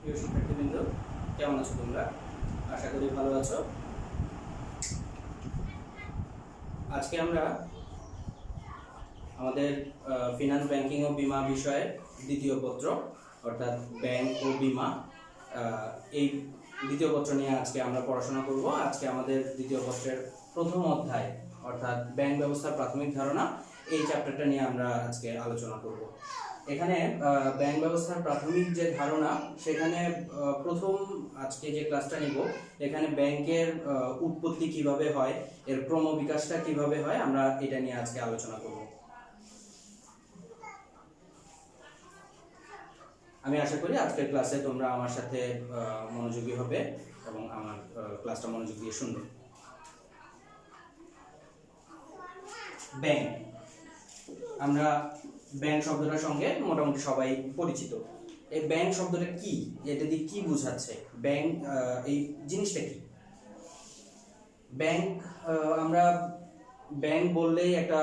প্রিয় শিক্ষার্থীবৃন্দ, কেমন আছো তোমরা? আশা করি ভালো আছো। আজকে আমরা আমাদের ফিনান্স, ব্যাংকিং ও বীমা বিষয়ের দ্বিতীয় পত্র অর্থাৎ ব্যাংক ও বীমা, এই দ্বিতীয় পত্র নিয়ে আজকে আমরা পড়াশোনা করব। আজকে আমাদের দ্বিতীয় পত্রের প্রথম অধ্যায় অর্থাৎ ব্যাংক ব্যবস্থার প্রাথমিক ধারণা, এই চ্যাপ্টারটা নিয়ে আমরা আজকে আলোচনা করব। এখানে ব্যাংক ব্যবস্থার প্রাথমিক যে ধারণা, সেখানে প্রথম আজকে যে ক্লাসটা নিব, এখানে ব্যাংকের উৎপত্তি কিভাবে হয়, এর ক্রমবিকাশটা কিভাবে হয়, আমরা এটা নিয়ে আজকে আলোচনা করব। আমি আশা করি আজকের ক্লাসে তোমরা আমার সাথে মনোযোগী হবে এবং আমার ক্লাসটা মনোযোগ দিয়ে শুনবে। ব্যাংক, আমরা ব্যাংক শব্দটার সঙ্গে মোটামুটি সবাই পরিচিত। এই ব্যাংক শব্দটা কি, এটা দিয়ে কি বোঝাচ্ছে, ব্যাংক এই জিনিসটা কি? ব্যাংক, আমরা ব্যাংক বললেই একটা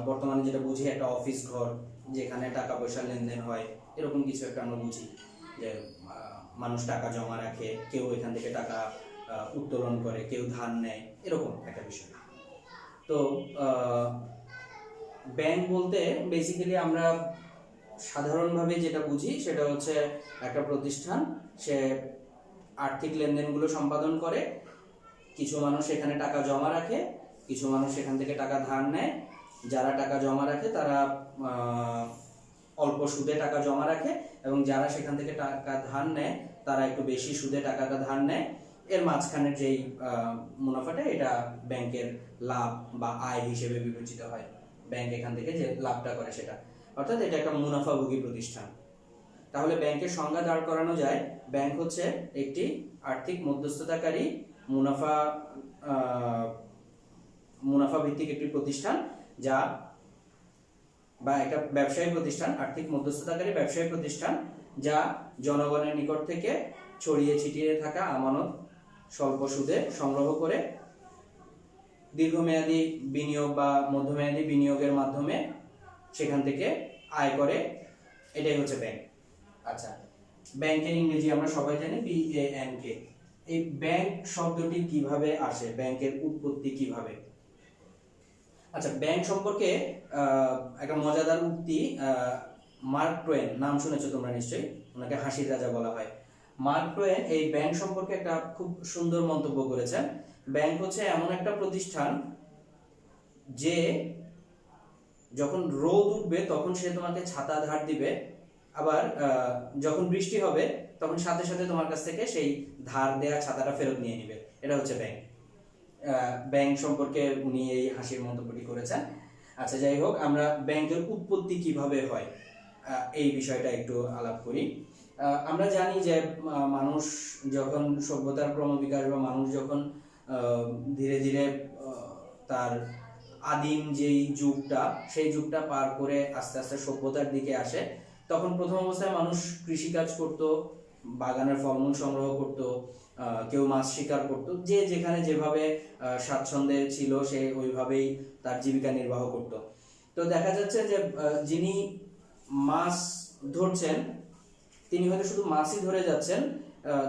বর্তমানে যেটা বুঝি একটা অফিস ঘর, যেখানে টাকা পয়সা লেনদেন হয়, এরকম কিছু একটা আমরা বুঝি। যে মানুষ টাকা জমা রাখে, কেউ এখান থেকে টাকা উত্তোলন করে, কেউ ধার নেয়, এরকম একটা বিষয়। তো ব্যাংক বলতে বেসিক্যালি আমরা সাধারণভাবে যেটা বুঝি সেটা হচ্ছে একটা প্রতিষ্ঠান, সে আর্থিক লেনদেনগুলো সম্পাদন করে, কিছু মানুষ এখানে টাকা জমা রাখে, কিছু মানুষ এখান থেকে টাকা ধার নেয়। যারা টাকা জমা রাখে তারা অল্প সুদে টাকা জমা রাখে, এবং যারা সেখান থেকে টাকা ধার নেয় তারা একটু বেশি সুদে টাকাটা ধার নেয়। এর মাঝখানের যেই মুনাফাটা, এটা ব্যাংকের লাভ বা আয় হিসেবে বিবেচিত হয়। ব্যাংক এখান থেকে যে লাভটা করে সেটা, অর্থাৎ এটা একটা মুনাফাভোগী প্রতিষ্ঠান। তাহলে ব্যাংকের সংজ্ঞা দাঁড় করানো যায়, ব্যাংক হচ্ছে একটি আর্থিক মধ্যস্থতাকারী মুনাফা ভিত্তিক একটি প্রতিষ্ঠান, যা বা একটা ব্যবসায়ী প্রতিষ্ঠান, আর্থিক মধ্যস্থতাকারী ব্যবসায়ী প্রতিষ্ঠান, যা জনগণের নিকট থেকে ছড়িয়ে ছিটিয়ে থাকা আমানত স্বল্প সুদে সংগ্রহ করে দীর্ঘমেয়াদী বিনিয়োগ বা মধ্যমেয়াদী বিনিয়োগের মাধ্যমে সেখান থেকে আয় করে। এটাই হচ্ছে ব্যাংক। আচ্ছা, ব্যাংকের ইংরেজি আমরা সবাই জানি BANK। এই ব্যাংক শব্দটি কিভাবে আসে, ব্যাংকের উৎপত্তি কিভাবে? আচ্ছা, ব্যাংক সম্পর্কে একটা মজাদার উক্তি, মার্ক টোয়েন, নাম শুনেছো তোমরা নিশ্চয়ই, ওনাকে হাসির রাজা বলা হয়। মার্ক টোয়েন এই ব্যাংক সম্পর্কে একটা খুব সুন্দর মন্তব্য করেছেন। ব্যাংক হচ্ছে এমন একটা প্রতিষ্ঠান যে যখন রোদ উঠবে তখন সে তোমাকে ছাতা ধার দিবে, আবার যখন বৃষ্টি হবে তখন সাথে সাথে তোমার কাছ থেকে সেই ধার দেয়া ছাতাটা ফেরত নিয়ে নিবে। এটা হচ্ছে ব্যাংক। ব্যাংক সম্পর্কে উনি এই হাসির মন্তব্যটি করেছেন। আচ্ছা, যাই হোক, আমরা ব্যাংকের উৎপত্তি কিভাবে হয় এই বিষয়টা একটু আলাপ করি। আমরা জানি যে মানুষ যখন সভ্যতার ক্রমবিকাশ বা মানুষ যখন ধীরে ধীরে তার আদিম যেই যুগটা, সেই যুগটা পার করে আস্তে আস্তে সভ্যতার দিকে আসে, তখন প্রথম অবস্থায় মানুষ কৃষিকাজ করত, বাগানের ফলমূল সংগ্রহ করত, কেউ মাছ শিকার করত, যে যেখানে যেভাবে স্বাচ্ছন্দ্যে ছিল সে ওইভাবেই তার জীবিকা নির্বাহ করত। তো দেখা যাচ্ছে যে যিনি মাছ ধরছেন তিনি হয়তো শুধু মাছই ধরে যাচ্ছেন,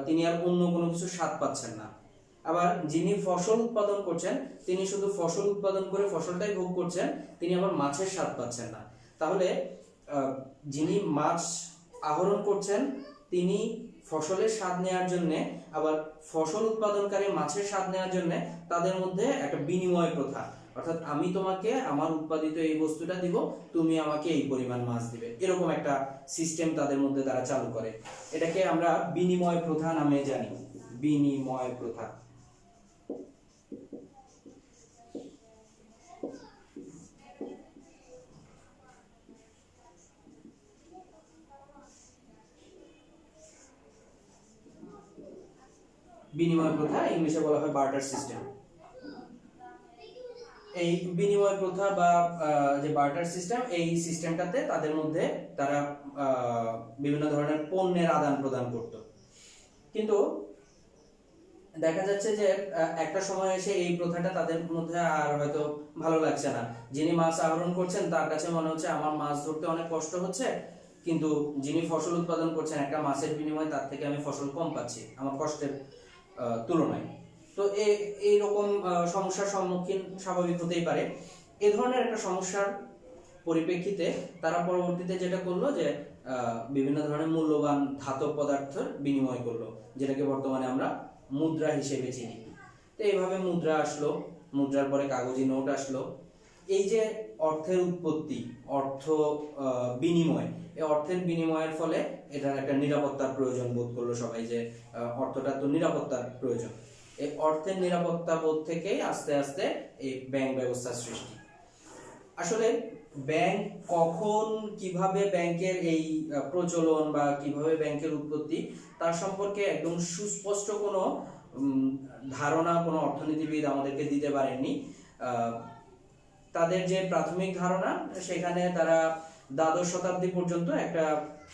তিনি আর অন্য কোনো কিছু স্বাদ পাচ্ছেন না। আবার যিনি ফসল উৎপাদন করছেন তিনি শুধু ফসল উৎপাদন করে ফসলটাই ভোগ করছেন, তিনি আবার মাছের স্বাদ পাচ্ছেন না। তাহলে যিনি মাছ আহরণ করছেন তিনি ফসলের স্বাদ নেওয়ার জন্য, আবার ফসল উৎপাদনকারী মাছের স্বাদ নেওয়ার জন্য তাদের মধ্যে একটা বিনিময় প্রথা, অর্থাৎ আমি তোমাকে আমার উৎপাদিত এই বস্তুটা দিব, তুমি আমাকে এই পরিমাণ মাছ দিবে, এরকম একটা সিস্টেম তাদের মধ্যে তারা চালু করে। এটাকে আমরা বিনিময় প্রথা নামে জানি, বিনিময় প্রথা। বিনিময় প্রথা ইংলিশে বলা হয় বার্টার সিস্টেম। এই বিনিময় প্রথা বা যে বার্টার সিস্টেম, এই সিস্টেমটাতে তাদের মধ্যে তারা বিভিন্ন ধরনের পণ্যের আদান প্রদান করত। কিন্তু দেখা যাচ্ছে যে একটা সময় এসে এই প্রথাটা তাদের মধ্যে আর হয়তো ভালো লাগছে না। যিনি মাছ আহরণ করছেন তার কাছে মনে হচ্ছে আমার মাছ ধরতে অনেক কষ্ট হচ্ছে, কিন্তু যিনি ফসল উৎপাদন করছেন একটা মাছের বিনিময়ে তার থেকে আমি ফসল কম পাচ্ছি আমার কষ্টের তুলনায়। তো এইরকম সমস্যার সম্মুখীন স্বাভাবিক হতেই পারে। এ ধরনের একটা সমস্যার পরিপ্রেক্ষিতে তারা পরবর্তীতে যেটা করলো যে বিভিন্ন ধরনের মূল্যবান ধাতব পদার্থের বিনিময় করলো, যেটাকে বর্তমানে আমরা মুদ্রা হিসেবে চিনি। তো এইভাবে মুদ্রা আসলো, মুদ্রার পরে কাগজি নোট আসলো। এই যে অর্থের উৎপত্তি, অর্থ বিনিময়, এই অর্থের বিনিময়ের ফলে এটার একটা নিরাপত্তার প্রয়োজন বোধ করলো সবাই, যে অর্থটা তো নিরাপত্তার প্রয়োজন। এই অর্থের নিরাপত্তা বোধ থেকেই আস্তে আস্তে এই ব্যাংক ব্যবস্থার সৃষ্টি। আসলে ব্যাংক কখন কিভাবে ব্যাংকের এই প্রচলন বা কিভাবে ব্যাংকের উৎপত্তি তার সম্পর্কে একদম সুস্পষ্ট কোনো ধারণা কোনো অর্থনীতিবিদ আমাদেরকে দিতে পারেননি। তাদের যে প্রাথমিক ধারণা সেখানে তারা দ্বাদশ শতাব্দী পর্যন্ত একটা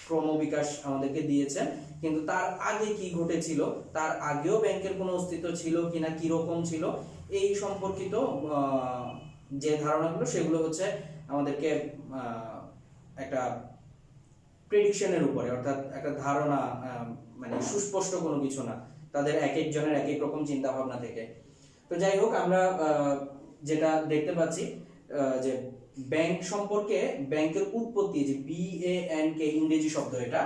ক্রমবিকাশ আমাদেরকে দিয়েছেন, কিন্তু তার আগে কি ঘটেছিল, তার আগেও ব্যাংকের কোনো অস্তিত্ব ছিল কিনা, কিরকম ছিল, এই সম্পর্কিত যে ধারণাগুলো সেগুলো হচ্ছে আমাদেরকে একটা প্রেডিকশনের উপরে, অর্থাৎ একটা ধারণা, মানে সুস্পষ্ট কোনো কিছু না, তাদের এক একজনের এক এক রকম চিন্তা ভাবনা থেকে। তো যাই হোক, আমরা যেটা দেখতে পাচ্ছি যে ব্যাংক সম্পর্কে, ব্যাংকের উৎপত্তি, যে BANK ইংরেজি শব্দ, এটা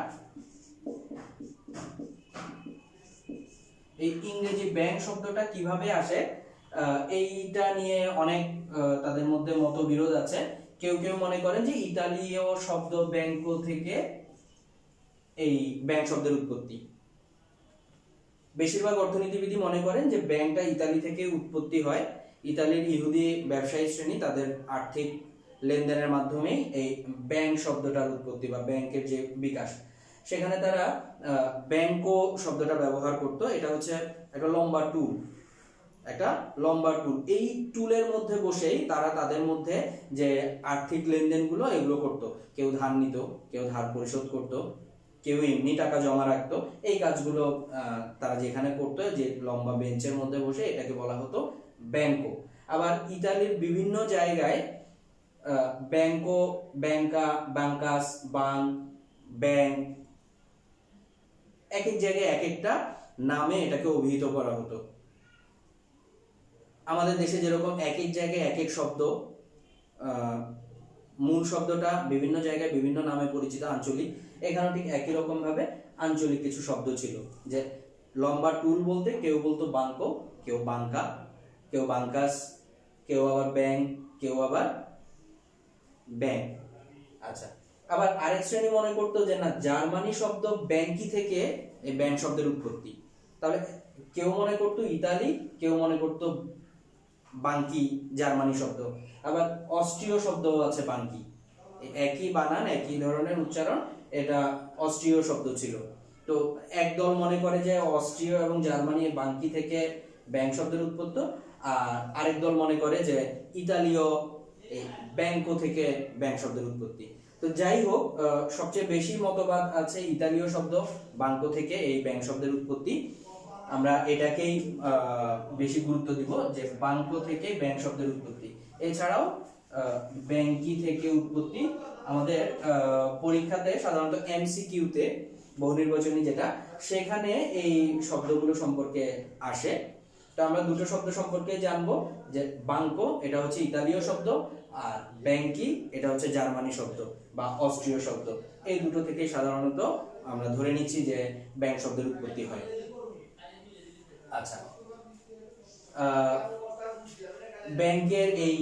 এই ইংরেজি ব্যাংক শব্দটা কিভাবে আসে এইটা নিয়ে অনেক তাদের মধ্যে মতবিরোধ আছে। কেউ কেউ মনে করেন যে ইতালীয় শব্দ ব্যাংকো থেকে এই ব্যাংক শব্দের উৎপত্তি। বেশিরভাগ অর্থনীতিবিদ মনে করেন যে ব্যাংকটা ইতালি থেকে উৎপত্তি হয়। ইতালির ইহুদি ব্যবসায়ী শ্রেণী তাদের আর্থিক লেনদেনের মাধ্যমেই এই ব্যাংক শব্দটার উৎপত্তি বা ব্যাংকের যে বিকাশ, সেখানে তারা ব্যাংকো শব্দটা ব্যবহার করত। এটা হচ্ছে একটা লম্বা টুল, একটা লম্বা টুল। এই টুলের মধ্যে বসেই তারা তাদের মধ্যে যে আর্থিক লেনদেনগুলো এগুলো করত। কেউ ধার নিত, কেউ ধার পরিশোধ করত, কেউ এমনি টাকা জমা রাখতো। এই কাজগুলো তারা যেখানে করতো, যে লম্বা বেঞ্চের মধ্যে বসে, এটাকে বলা হতো ব্যাংকো। আবার ইতালির বিভিন্ন জায়গায় ব্যাংকো, ব্যাংকা, ব্যাংকাস, বাংক, ব্যাংক, এক এক জায়গায় এক একটা নামে এটাকে অভিহিত করা হতো। আমাদের দেশে যেরকম এক এক জায়গায় এক এক শব্দ, মূল শব্দটা বিভিন্ন জায়গায় বিভিন্ন নামে পরিচিত, আঞ্চলিক, এখানে ঠিক একই রকম ভাবে আঞ্চলিক কিছু শব্দ ছিল। যে লম্বা টুল বলতে কেউ বলতো বাংকো, কেউ বাংকা, কেউ বাংকাস, কেউ আবার ব্যাংক, কেউ আবার ব্যাংক। আচ্ছা, আবার আরেক শ্রেণী মনে করতো যে না, জার্মানি শব্দ ব্যাংকি থেকে এই ব্যাংক শব্দের উৎপত্তি। তাহলে কেউ মনে করতো ইতালি, কেউ মনে করতো বাংকি, জার্মানি শব্দ। আবার অস্ট্রীয় শব্দ আছে বাংকি, একই বানান, একই ধরনের উচ্চারণ, এটা অস্ট্রীয় শব্দ ছিল। তো একদল মনে করে যে অস্ট্রীয় এবং জার্মানি বাংকি থেকে ব্যাংক শব্দের উৎপত্তি, আর আরেক দল মনে করে যে ইতালীয় ব্যাংকো থেকে ব্যাংক শব্দের উৎপত্তি। তো যাই হোক, সবচেয়ে বেশি মতবাদ আছে ইতালীয় শব্দ বাংকো থেকে এই ব্যাংক শব্দের উৎপত্তি। আমরা এটাকেই বেশি গুরুত্ব দিব, যে বাংকো থেকে ব্যাংক শব্দের উৎপত্তি। এছাড়াও ব্যাংকি থেকে উৎপত্তি আমাদের পরীক্ষাতে সাধারণত MCQতে, বহু নির্বাচনী যেটা, সেখানে এই শব্দগুলো সম্পর্কে আসে। তো আমরা দুটো শব্দ সম্পর্কে জানবো, যে বাংকো এটা হচ্ছে ইতালীয় শব্দ, আর ব্যাংকি এটা হচ্ছে জার্মানি শব্দ বা অস্ট্রীয় শব্দ। এই দুটো থেকে সাধারণত আমরা ধরে নিচ্ছি যে ব্যাংক শব্দের উৎপত্তি হয়। আচ্ছা, ব্যাংকের এই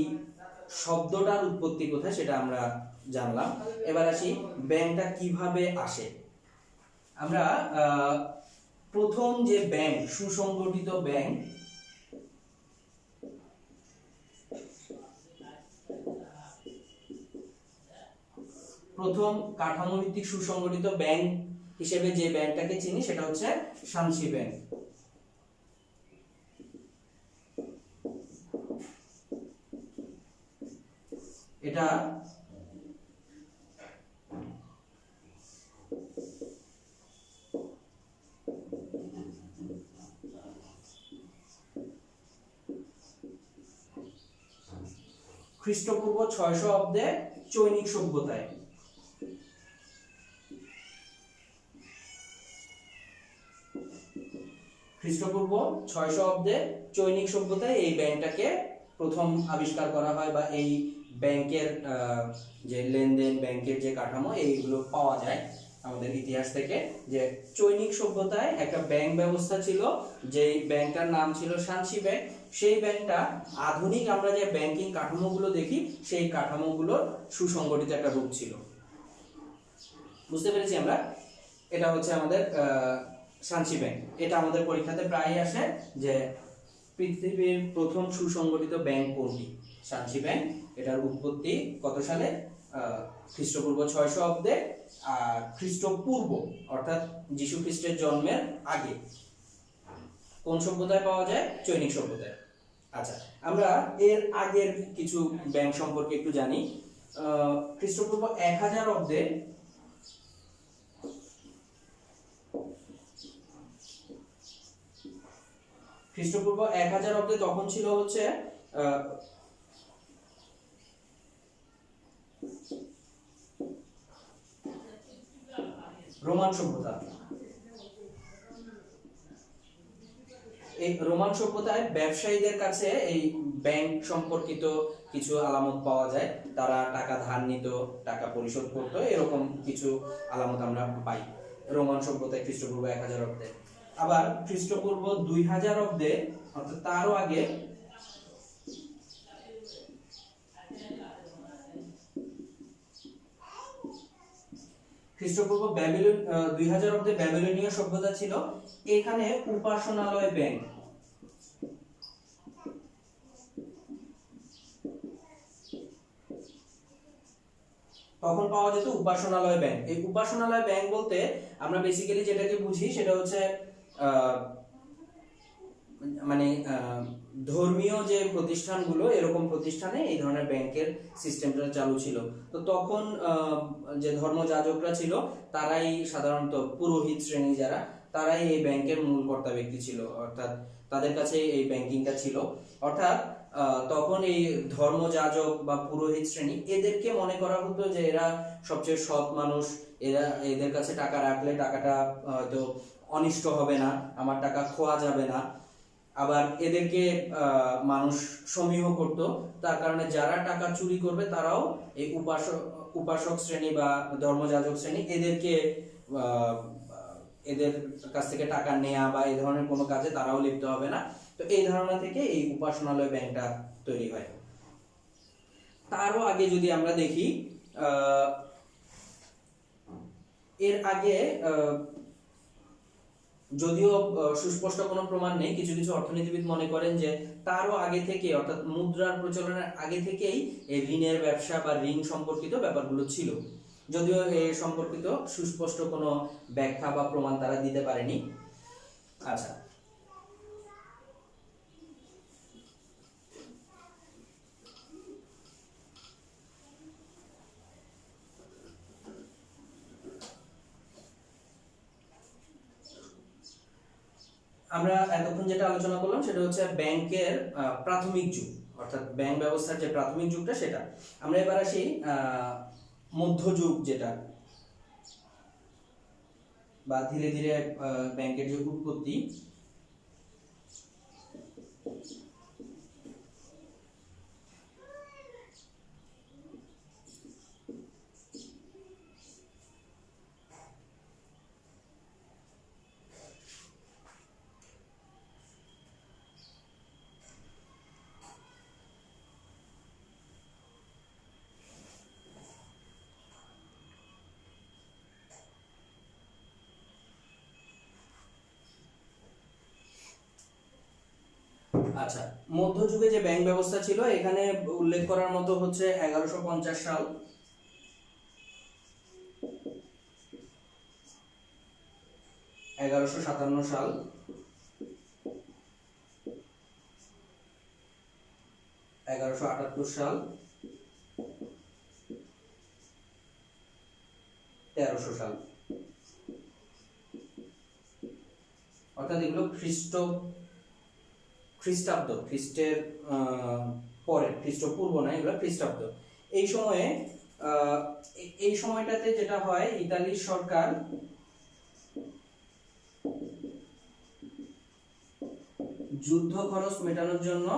শব্দটার উৎপত্তি কোথায় সেটা আমরা জানলাম। এবার আসি ব্যাংকটা কিভাবে আসে। আমরা প্রথম যে ব্যাংক, সুসংগঠিত ব্যাংক, প্রথম কাঠামোভিত্তিক সুসংগঠিত ব্যাংক হিসেবে যে ব্যাংকটাকে চিনি সেটা হচ্ছে শানসি ব্যাংক। এটা খ্রিস্টপূর্ব 600 অব্দে চৈনিক সভ্যতায় খ্রিস্টপূর্ব 600 অব্দে চৈনিক সভ্যতায় এই ব্যাংকটাকে প্রথম আবিষ্কার করা হয়, বা এই ব্যাংকের যে লেনদেন, ব্যাংকের যে কাঠামো, এইগুলো পাওয়া যায় আমাদের ইতিহাস থেকে, যে চৈনিক সভ্যতায় একটা ব্যাংক ব্যবস্থা ছিল, যেই ব্যাংকটার নাম ছিল শানসি ব্যাংক। সেই ব্যাংকটা আধুনিক আমরা যে ব্যাংকিং কাঠামোগুলো দেখি, সেই কাঠামোগুলোর সুসংগঠিত একটা রূপ ছিল। বুঝতে পেরেছি আমরা? এটা হচ্ছে আমাদের শানসি ব্যাংক। এটা আমাদের পরীক্ষাতে প্রায়ই আসে যে পৃথিবীর প্রথম সুসংগঠিত ব্যাংক কোনটি? Shanxi bank. এটার উৎপত্তি কত সালে? খ্রিস্টপূর্ব 600 অব্দে। আর খ্রিস্টপূর্ব অর্থাৎ যীশু খ্রিস্টের জন্মের আগে কোন সভ্যতায় পাওয়া যায়? চৈনিক সভ্যতায়। আচ্ছা, আমরা এর আগের কিছু ব্যাংক সম্পর্কে একটু জানি। খ্রিস্টপূর্ব 1000 অব্দে খ্রিস্টপূর্ব 1000 অব্দে তখন ছিল হচ্ছে রোমান সভ্যতা। এই রোমান সভ্যতায় ব্যবসায়ীদের কাছে এই ব্যাংক সম্পর্কিত কিছু আলামত পাওয়া যায়। তারা টাকা ধার নিত, টাকা পরিশোধ করতো, এরকম কিছু আলামত আমরা পাই রোমান সভ্যতায় খ্রিস্টপূর্ব 1000 অব্দে। আবার খ্রিস্টপূর্ব 2000 অব্দে, অর্থাৎ তারও আগে, খ্রিস্টপূর্ব 2000 অব্দে ব্যাবিলনীয় সভ্যতা ছিল। এখানে উপাসনালয় ব্যাংক, তখন পাওয়া যেত উপাসনালয় ব্যাংক। এই উপাসনালয় ব্যাংক বলতে আমরা বেসিক্যালি যেটাকে বুঝি সেটা হচ্ছে মানে ধর্মীয় যে প্রতিষ্ঠানগুলো, এরকম প্রতিষ্ঠানে এই ধরনের ব্যাংকের সিস্টেমটা চালু ছিল। তো তখন যে ধর্মযাজকরা ছিল, তারাই সাধারণত পুরোহিত শ্রেণী যারা, তারাই এই ব্যাংকের মূল কর্তা ব্যক্তি ছিল, অর্থাৎ তাদের কাছে এই ব্যাংকিংটা ছিল। অর্থাৎ তখন এই ধর্মযাজক বা পুরোহিত শ্রেণী, এদেরকে মনে করা হতো যে এরা সবচেয়ে সৎ মানুষ, এদের কাছে টাকা রাখলে টাকাটা হয়তো অনিষ্ট হবে না, আমার টাকা খোয়া যাবে না। আবার এদেরকে মানুষ সমীহ করত, তার কারণে যারা টাকা চুরি করবে তারাও এই উপাসক শ্রেণী বা ধর্মযাজক শ্রেণী, এদের কাছ থেকে টাকা নেয়া বা এই ধরনের কোনো কাজে তারাও লিপ্ত হবে না। তো এই ধারণা থেকে এই উপাসনালয় ব্যাংকটা তৈরি হয়। তারও আগে যদি আমরা দেখি, এর আগে যদিও সুস্পষ্ট কোনো প্রমাণ নেই, কিছু কিছু অর্থনীতিবিদ মনে করেন যে তারও আগে থেকে, অর্থাৎ মুদ্রার প্রচলনের আগে থেকেই এই ঋণের ব্যবসা বা ঋণ সম্পর্কিত ব্যাপারগুলো ছিল, যদিও এ সম্পর্কিত সুস্পষ্ট কোনো ব্যাখ্যা বা প্রমাণ তারা দিতে পারেনি। আচ্ছা, আমরা এতক্ষণ যেটা আলোচনা করলাম সেটা হচ্ছে ব্যাংকের প্রাথমিক যুগ, অর্থাৎ ব্যাংক ব্যবস্থার যে প্রাথমিক যুগটা সেটা। আমরা এবার আসি মধ্যযুগ, যেটা বা ধীরে ধীরে ব্যাংকের যে উৎপত্তি। আচ্ছা, মধ্যযুগে যে ব্যাংক ব্যবস্থা ছিল, এখানে উল্লেখ করার মতো হচ্ছে 1150 সাল, 1157 সাল, 1178 সাল, 1300 সাল, অর্থাৎ এগুলো খ্রিস্টাব্দ, খ্রিস্টের পরে, খ্রিস্টপূর্ব না, এগুলো খ্রিস্টাব্দ। এই সময়টাতে যেটা হয়, ইতালির সরকার যুদ্ধ খরচ মেটানোর জন্য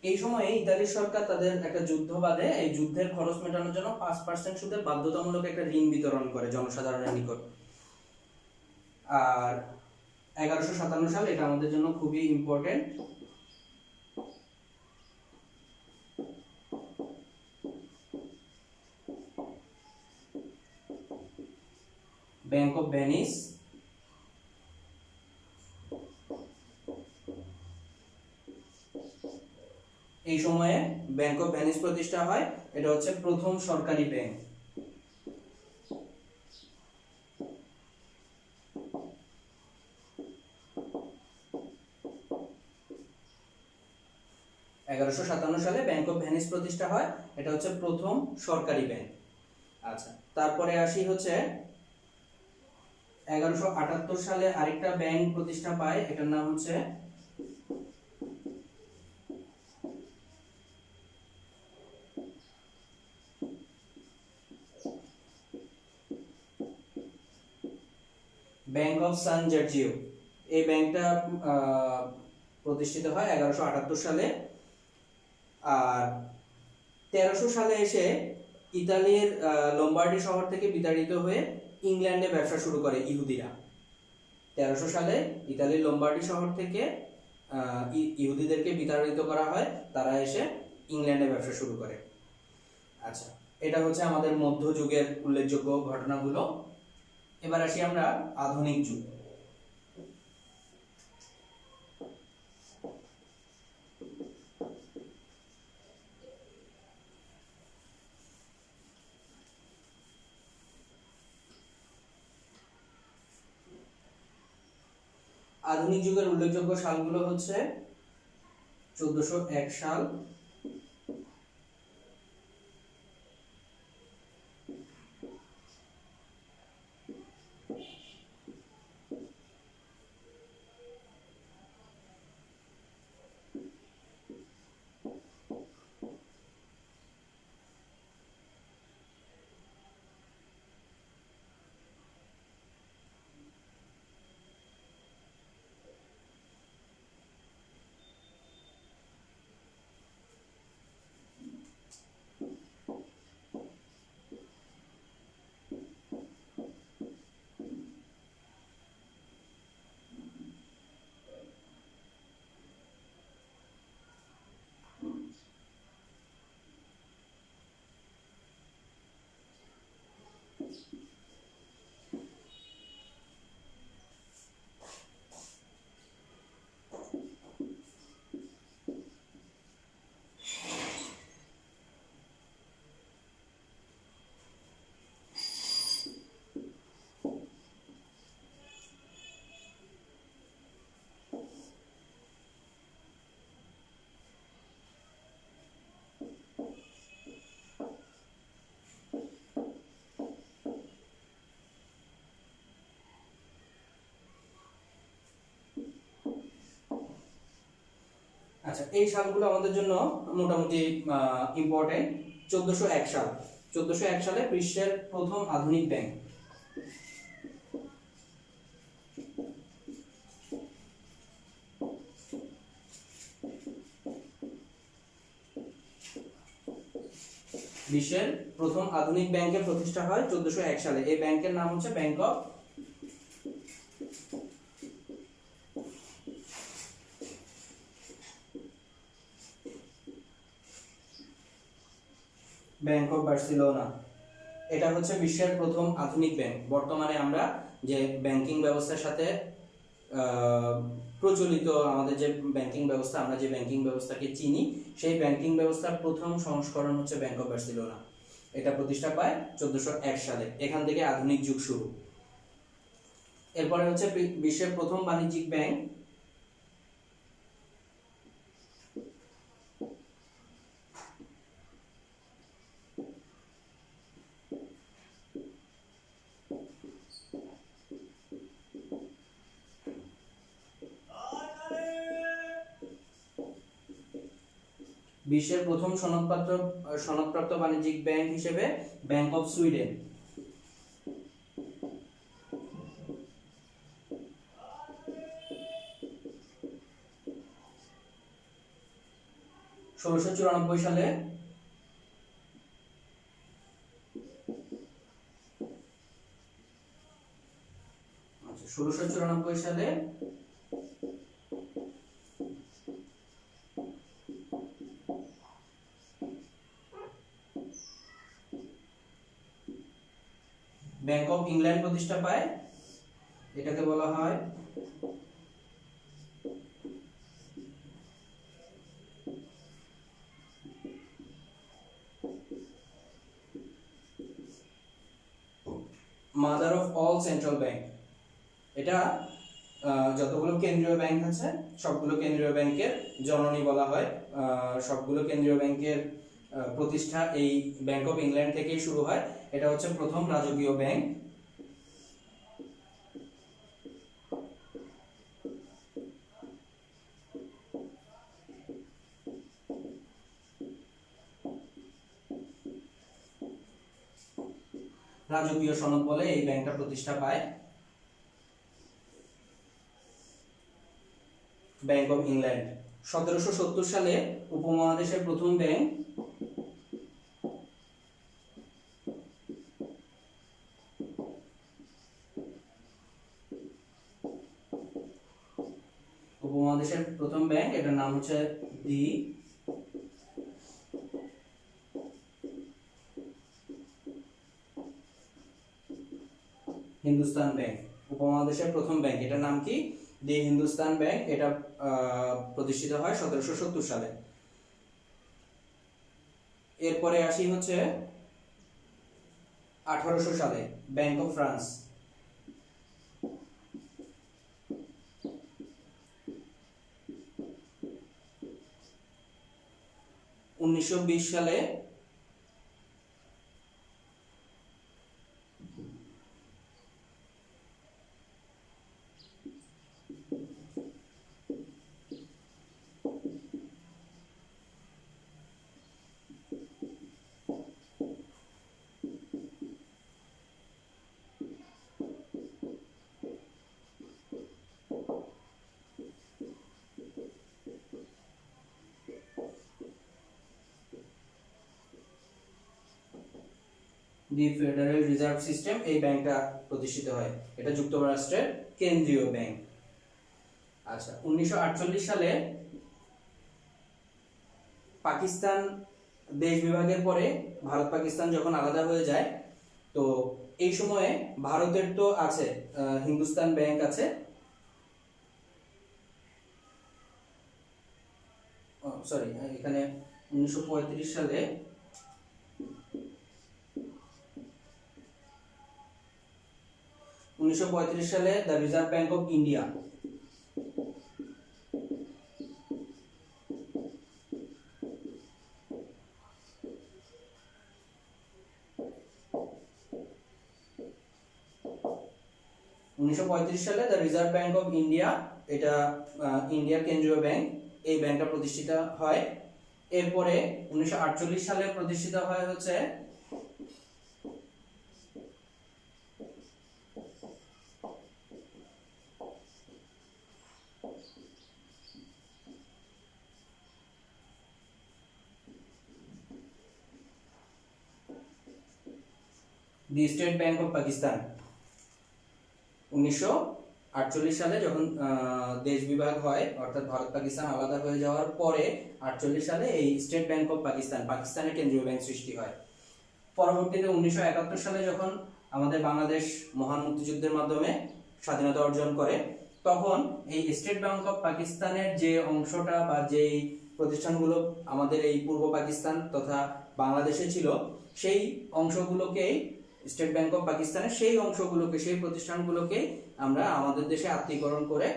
এই সময়ে ইতালির সরকার তাদের একটা যুদ্ধ বাঁধে, এই যুদ্ধের খরচ মেটানোর জন্য 5% সুদে বাধ্যতামূলক একটা ঋণ বিতরণ করে জনসাধারণের নিকট। আর 1157 সাল, এটা আমাদের জন্য খুবই ইম্পর্টেন্ট। ব্যাংক অফ ভেনিস এই সময়ে ব্যাংক অফ ভেনিস প্রতিষ্ঠা হয়। এটা হচ্ছে প্রথম সরকারি ব্যাংক। সালে ব্যাংক অফ ভেনিস প্রতিষ্ঠা হয়, এটা হচ্ছে প্রথম সরকারি ব্যাংক। আচ্ছা, তারপরে আসি হচ্ছে 1178 সালে আরেকটা ব্যাংক প্রতিষ্ঠা পায়, এটার নাম হচ্ছে ব্যাংক অফ সান জর্জিও। এই ব্যাংকটা প্রতিষ্ঠিত হয় 1178 সালে। আর 1300 সালে এসে ইতালির লম্বার্ডি শহর থেকে বিতাড়িত হয়ে ইংল্যান্ডে ব্যবসা শুরু করে ইহুদিরা। 1300 সালে ইতালির লম্বার্ডি শহর থেকে ইহুদিদেরকে বিতাড়িত করা হয়, তারা এসে ইংল্যান্ডে ব্যবসা শুরু করে। আচ্ছা, এটা হচ্ছে আমাদের মধ্যযুগের উল্লেখযোগ্য ঘটনাগুলো। এবার আসি আমরা আধুনিক যুগ। আধুনিক যুগের উল্লেখযোগ্য সালগুলো হচ্ছে 1401 সাল, আচ্ছা, এই সালগুলো আমাদের জন্য মোটামুটি ইম্পর্টেন্ট। 1401 সাল, 1401 সালে বিশ্বের প্রথম আধুনিক ব্যাংক। বিশ্বের প্রথম আধুনিক ব্যাংকের প্রতিষ্ঠা হয় 1401 সালে। এই ব্যাংকের নাম হচ্ছে ব্যাংক অফ বার্সেলোনা। এটা হচ্ছে বিশ্বের প্রথম আধুনিক ব্যাংক। বর্তমানে আমরা যে ব্যাংকিং ব্যবস্থার সাথে প্রচলিত আমাদের যে ব্যাংকিং ব্যবস্থা, আমরা যে ব্যাংকিং ব্যবস্থাকে চিনি, সেই ব্যাংকিং ব্যবস্থার প্রথম সংস্করণ হচ্ছে ব্যাংক অফ বার্সেলোনা। এটা প্রতিষ্ঠা পায় 1401 সালে। এখান থেকে আধুনিক যুগ শুরু। এরপরে হচ্ছে বিশ্বের প্রথম বাণিজ্যিক ব্যাংক, বিশ্বের প্রথম সনদপ্রাপ্ত বাণিজ্যিক ব্যাংক হিসেবে ব্যাংক অফ সুইডেন। ষোলোশো সালে 1694 সালে ব্যাংক অফ ইংল্যান্ড প্রতিষ্ঠা পায়। এটাকে বলা হয় mother of all central bank. এটা যতগুলো কেন্দ্রীয় ব্যাংক আছে সবগুলো কেন্দ্রীয় ব্যাংকের জননী বলা হয়। সবগুলো কেন্দ্রীয় ব্যাংকের প্রতিষ্ঠা এই ব্যাংক অফ ইংল্যান্ড থেকেই শুরু হয়। এটা হচ্ছে প্রথম রাজকীয় ব্যাংক। রাজকীয় সনদ বলে এই ব্যাংকটা প্রতিষ্ঠা পায়। ব্যাংক অফ ইংল্যান্ড 1770 সালে উপমহাদেশের প্রথম ব্যাংক। উপমহাদেশের প্রথম ব্যাংক, এটার নাম হচ্ছে দি হিন্দুস্তান ব্যাংক। উপমহাদেশের প্রথম ব্যাংক, এটার নাম কি? দি হিন্দুস্তান ব্যাংক। এটা প্রতিষ্ঠিত হয় 1770 সালে। এরপরে আসি হচ্ছে 1800 সালে ব্যাংক অফ ফ্রান্স। 1920 সালে দি ফেডারেল রিজার্ভ সিস্টেম, এই ব্যাংকটা প্রতিষ্ঠিত হয়। এটা যুক্তরাষ্ট্রের কেন্দ্রীয় ব্যাংক। আচ্ছা, 1948 সালে পাকিস্তান দেশ বিভাগের পরে ভারত পাকিস্তান যখন আলাদা হয়ে যায়, তো এই সময়ে ভারতের তো আছে হিন্দুস্তান ব্যাংক আছে, সরি এখানে 1935 সালে the Reserve Bank of India. সালে the Reserve Bank of India, এটা ইন্ডিয়ার কেন্দ্রীয় ব্যাংক, এই ব্যাংকটা প্রতিষ্ঠিত হয়। এরপরে 1948 সালে প্রতিষ্ঠিত হয় হচ্ছে the state bank of Pakistan. 1948 সালে যখন দেশ বিভাগ হয়, অর্থাৎ ভারত পাকিস্তান আলাদা হয়ে যাওয়ার পরে 48 সালে এই স্টেট ব্যাংক অফ পাকিস্তান, পাকিস্তানের কেন্দ্রীয় ব্যাংক সৃষ্টি হয়। পরবর্তীতে 1971 সালে যখন আমাদের বাংলাদেশ মহান মুক্তিযুদ্ধের মাধ্যমে স্বাধীনতা অর্জন করে, তখন এই স্টেট ব্যাংক অফ পাকিস্তানের যে অংশটা বা যেই প্রতিষ্ঠানগুলো আমাদের এই পূর্ব পাকিস্তান তথা বাংলাদেশে ছিল, সেই অংশগুলোকে স্টেট ব্যাংক অফ পাকিস্তানের সেই অংশগুলোকে, সেই প্রতিষ্ঠানগুলোকে আমরা আমাদের দেশে আত্মীকরণ করে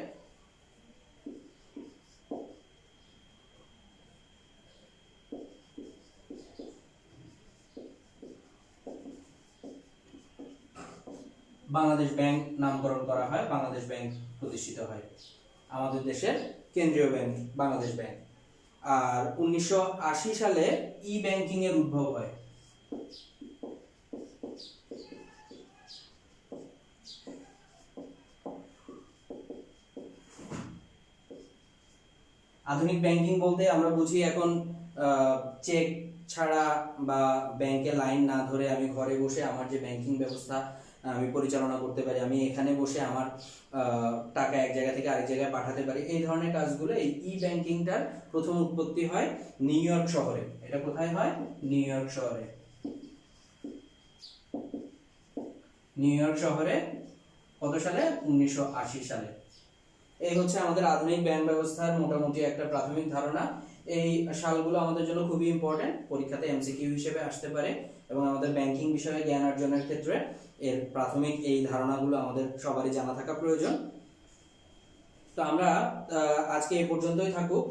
বাংলাদেশ ব্যাংক নামকরণ করা হয়, বাংলাদেশ ব্যাংক প্রতিষ্ঠিত হয়। আমাদের দেশের কেন্দ্রীয় ব্যাংক বাংলাদেশ ব্যাংক। আর 1980 সালে ই ব্যাংকিং এর উদ্ভব হয়। আধুনিক ব্যাংকিং বলতে আমরা বুঝি এখন চেক ছাড়া বা ব্যাংকে লাইন না ধরে আমি ঘরে বসে আমার যে ব্যাংকিং ব্যবস্থা আমি পরিচালনা করতে পারি, আমি এখানে বসে আমার টাকা এক জায়গা থেকে আরেক জায়গায় পাঠাতে পারি, এই ধরনের কাজগুলো এই ই ব্যাংকিংটার প্রথম উৎপত্তি হয় নিউ ইয়র্ক শহরে। এটা কোথায় হয়? নিউ ইয়র্ক শহরে। নিউ ইয়র্ক শহরে কত সালে? 1980 সালে। এই হচ্ছে আমাদের আধুনিক ব্যাংক ব্যবস্থার মোটামুটি একটা প্রাথমিক ধারণা। এই সালগুলো আমাদের জন্য খুবই ইম্পর্টেন্ট, পরীক্ষাতে এমসিকিউ হিসেবে আসতে পারে এবং আমাদের ব্যাংকিং বিষয়ে জ্ঞান অর্জনের ক্ষেত্রে এর প্রাথমিক এই ধারণাগুলো আমাদের সবারই জানা থাকা প্রয়োজন। তো আমরা আজকে এই পর্যন্তই থাকুক।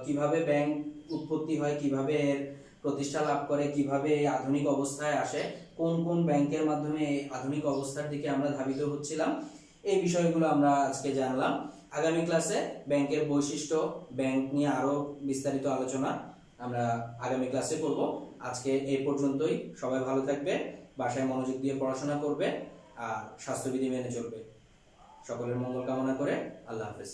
কিভাবে ব্যাংক উৎপত্তি হয়, কিভাবে এর প্রতিষ্ঠা লাভ করে, কিভাবে এই আধুনিক অবস্থায় আসে, কোন কোন ব্যাংকের মাধ্যমে এই আধুনিক অবস্থার দিকে আমরা ধাবিত হচ্ছিলাম, এই বিষয়গুলো আমরা আজকে জানলাম। আগামী ক্লাসে ব্যাংকের বৈশিষ্ট্য, ব্যাংক নিয়ে আরো বিস্তারিত আলোচনা আমরা আগামী ক্লাসে করব। আজকে এই পর্যন্তই। সবাই ভালো থাকবে, বাসায় মনোযোগ দিয়ে পড়াশোনা করবে আর স্বাস্থ্যবিধি মেনে চলবে। সকলের মঙ্গল কামনা করে আল্লাহ হাফেজ।